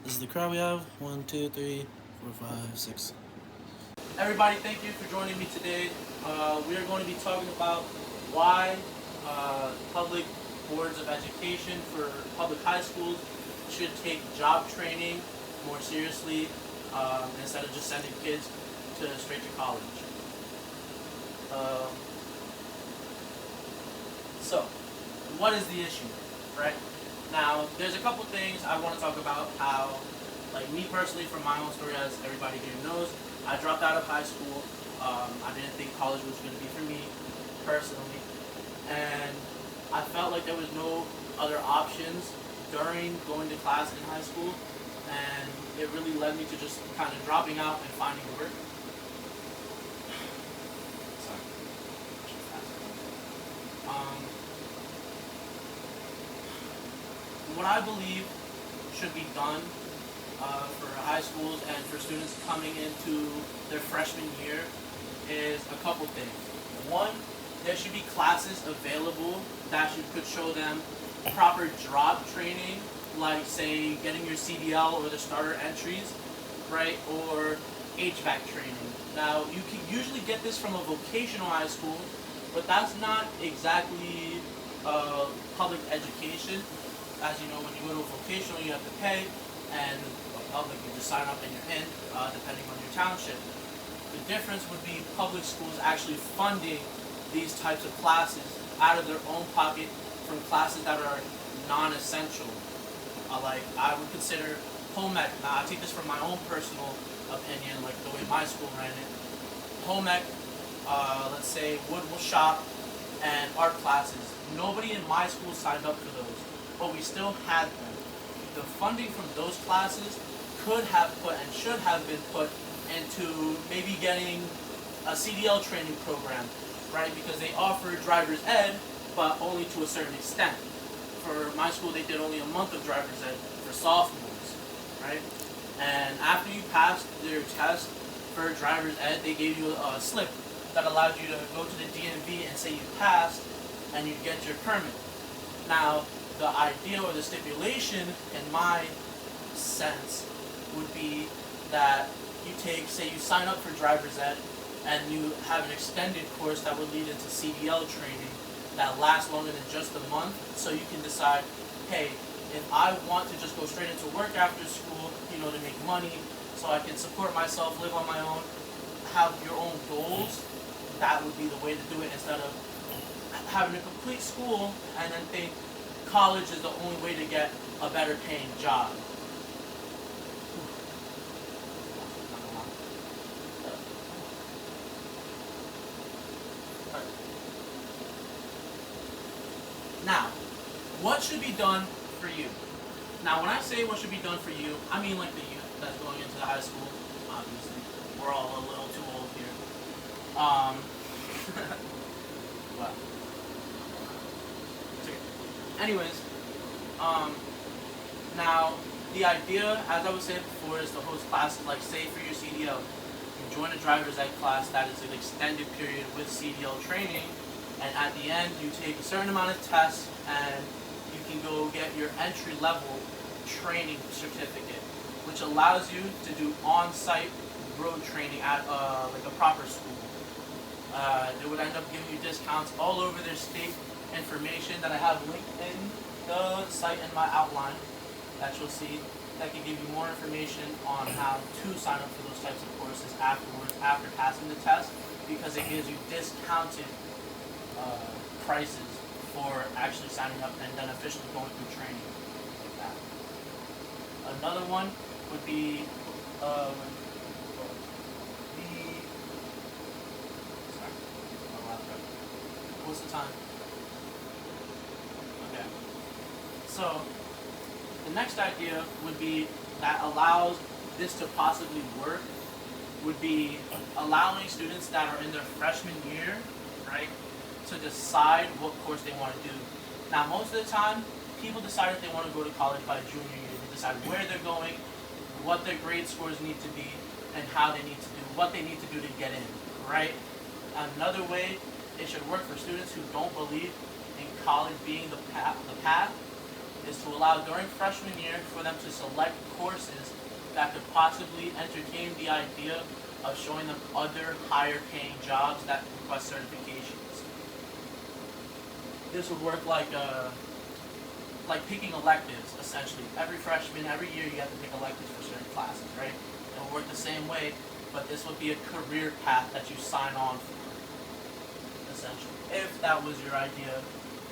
This is the crowd we have. 1, 2, 3, 4, 5, 6. Everybody, thank you for joining me today. We are going to be talking about why public boards of education for public high schools should take job training more seriously instead of just sending kids straight to college. Um, so, what is the issue, right? Now, there's a couple things I want to talk about. How, like me personally, from my own story, as everybody here knows, I dropped out of high school. I didn't think college was going to be for me personally, and I felt like there was no other options during going to class in high school, and it really led me to just kind of dropping out and finding work. Sorry. What I believe should be done for high schools and for students coming into their freshman year is a couple things. One, there should be classes available that could show them proper job training, like say getting your CDL or the starter entries, right, or HVAC training. Now, you can usually get this from a vocational high school, but that's not exactly public education. As you know, when you go to a vocational, you have to pay, and public, you just sign up and you're in, depending on your township. The difference would be public schools actually funding these types of classes out of their own pocket from classes that are non-essential. Like, I would consider home ec. Now, I take this from my own personal opinion, like the way my school ran it. Home ec, let's say wood will shop, and art classes. Nobody in my school signed up for those, but we still had them. The funding from those classes could have put and should have been put into maybe getting a CDL training program, right? Because they offer driver's ed, but only to a certain extent. For my school, they did only a month of driver's ed for sophomores, right? And after you passed their test for driver's ed, they gave you a slip that allowed you to go to the DMV and say you passed, and you get your permit. Now, the idea or the stipulation, in my sense, would be that you take, say you sign up for driver's ed, and you have an extended course that would lead into CDL training that lasts longer than just a month, so you can decide, hey, if I want to just go straight into work after school, to make money, so I can support myself, live on my own, have your own goals, that would be the way to do it, instead of having a complete school and then think college is the only way to get a better paying job. Now, what should be done for you? Now, when I say what should be done for you, I mean like the youth that's going into the high school. Obviously, we're all a little too old here. Well, it's okay. Anyways, now the idea, as I was saying before, is to host classes like, say, for your CDL. You join a driver's ed class that is an extended period with CDL training, and at the end you take a certain amount of tests and you can go get your entry level training certificate, which allows you to do on-site road training at like a proper school. They would end up giving you discounts all over their state information that I have linked in the site in my outline that you'll see, that can give you more information on how to sign up for those types of courses afterwards, after passing the test, because it gives you discounted prices for actually signing up and then officially going through training like that. Another one would be what's the time? Okay. So the next idea would be that allows this to possibly work would be allowing students that are in their freshman year, right, to decide what course they want to do. Now, most of the time, people decide if they want to go to college by junior year. They decide where they're going, what their grade scores need to be, and how they need to do, what they need to do to get in, right? Another way it should work for students who don't believe in college being the path is to allow during freshman year for them to select courses that could possibly entertain the idea of showing them other higher paying jobs that request certifications. This would work like picking electives, essentially. Every freshman, every year you have to pick electives for certain classes, right? It would work the same way, but this would be a career path that you sign on for, essentially. If that was your idea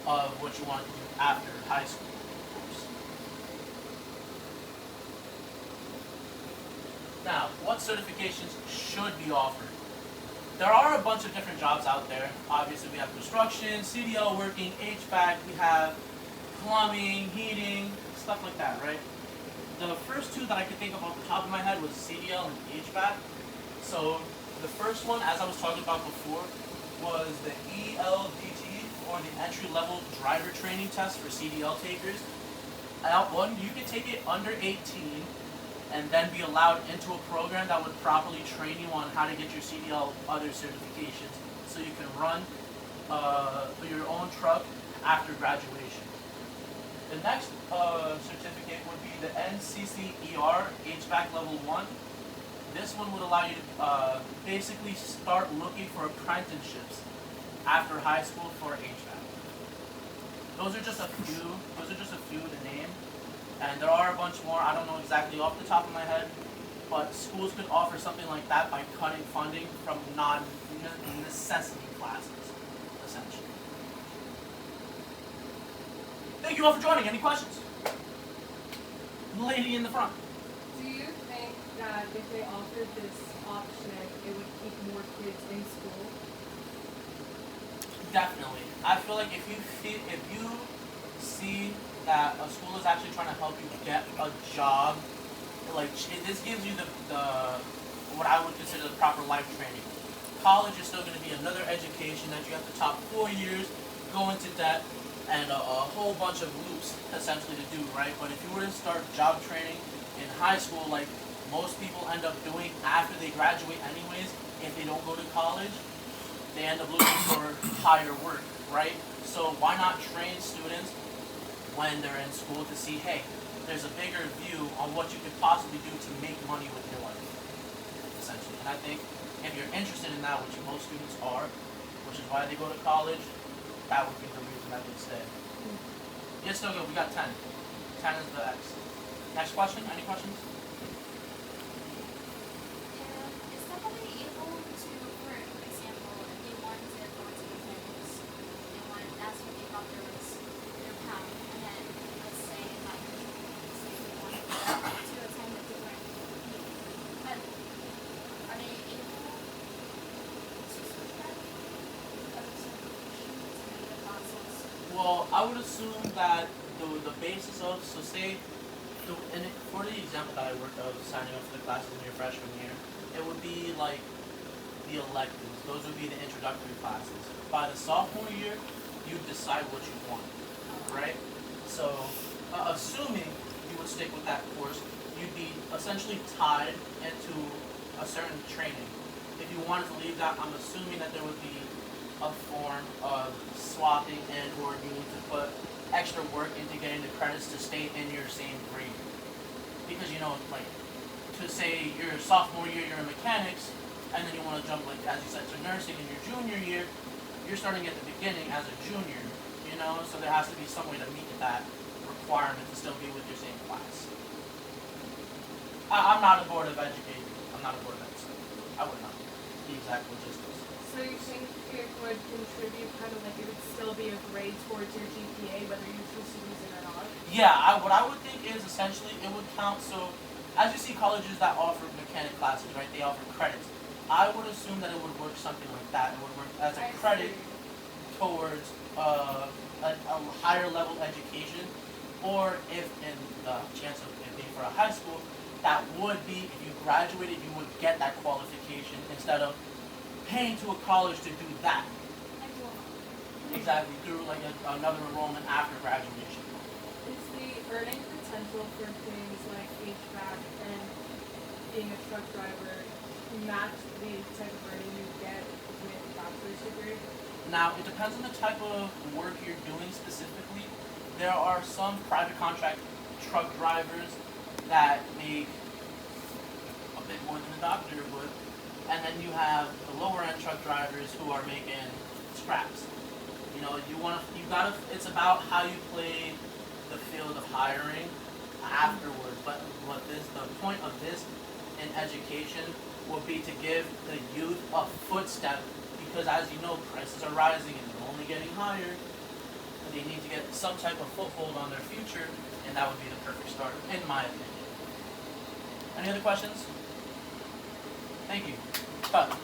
of what you wanted to do after high school, of course. Now, what certifications should be offered? There are a bunch of different jobs out there. Obviously, we have construction, CDL working, HVAC, we have plumbing, heating, stuff like that, right? The first two that I could think of off the top of my head was CDL and HVAC. So the first one, as I was talking about before, was the ELDT, or the entry-level driver training test for CDL takers. One, you could take it under 18 and then be allowed into a program that would properly train you on how to get your CDL other certifications so you can run your own truck after graduation. The next certificate would be the NCCER HVAC Level 1. This one would allow you to basically start looking for apprenticeships after high school for HVAC. Those are just a few to name. And there are a bunch more, I don't know exactly off the top of my head, but schools could offer something like that by cutting funding from non-necessity classes, essentially. Thank you all for joining. Any questions? Lady in the front. Do you think that if they offered this option, it would keep more kids in school? Definitely. I feel like if you see that a school is actually trying to help you get a job, like this gives you the what I would consider the proper life training. College is still going to be another education that you have to top 4 years, go into debt, and a whole bunch of loops essentially to do, right? But if you were to start job training in high school, like most people end up doing after they graduate anyways, if they don't go to college, they end up looking for higher work, right? So why not train students when they're in school to see, hey, there's a bigger view on what you could possibly do to make money with your life, essentially. And I think if you're interested in that, which most students are, which is why they go to college, that would be the reason I would stay. Yeah, still good. We got 10. 10 is the X. Next question. Any questions? Is somebody able to, for example, if they wanted to go into mechanics, that's what they thought there was their path, and then let's say that they wanted to attend a different field, but are they able to switch that as a certification to make the process? Well, I would assume that the basis of, so say, for the example that I worked of signing up for the classes in your freshman year, it would be like the electives. Those would be the introductory classes. By the sophomore year, you decide what you want, right? So, assuming you would stick with that course, you'd be essentially tied into a certain training. If you wanted to leave that, I'm assuming that there would be a form of swapping and or you need to put extra work into getting the credits to stay in your same grade. Because, like, to say your sophomore year, you're in mechanics, and then you want to jump, like, as you said, to nursing in your junior year, you're starting at the beginning as a junior, so there has to be some way to meet that requirement to still be with your same class. I'm not a board of education. I'm not a board of education. I would not know the exact logistics. So you think it would contribute kind of like it would still be a grade towards your GPA, whether you choose to use it or not? Yeah, what I would think is essentially it would count. So as you see colleges that offer mechanic classes, right, they offer credits. I would assume that it would work something like that. It would work as a credit towards a higher level education, or if in the chance of it being for a high school, that would be, if you graduated, you would get that qualification instead of paying to a college to do that. Exactly, through like another enrollment after graduation. Is the earning potential for things like HVAC and being a truck driver match the type of earning you get with a bachelor's degree? Now, it depends on the type of work you're doing specifically. there are some private contract truck drivers that make a bit more than a doctor would, and then you have the lower end truck drivers who are making scraps. You know, it's about how you play the field of hiring afterwards. But the point of this in education would be to give the youth a footstep, because as you know, prices are rising and they're only getting higher. They need to get some type of foothold on their future, and that would be the perfect start, in my opinion. Any other questions? Thank you. Cut.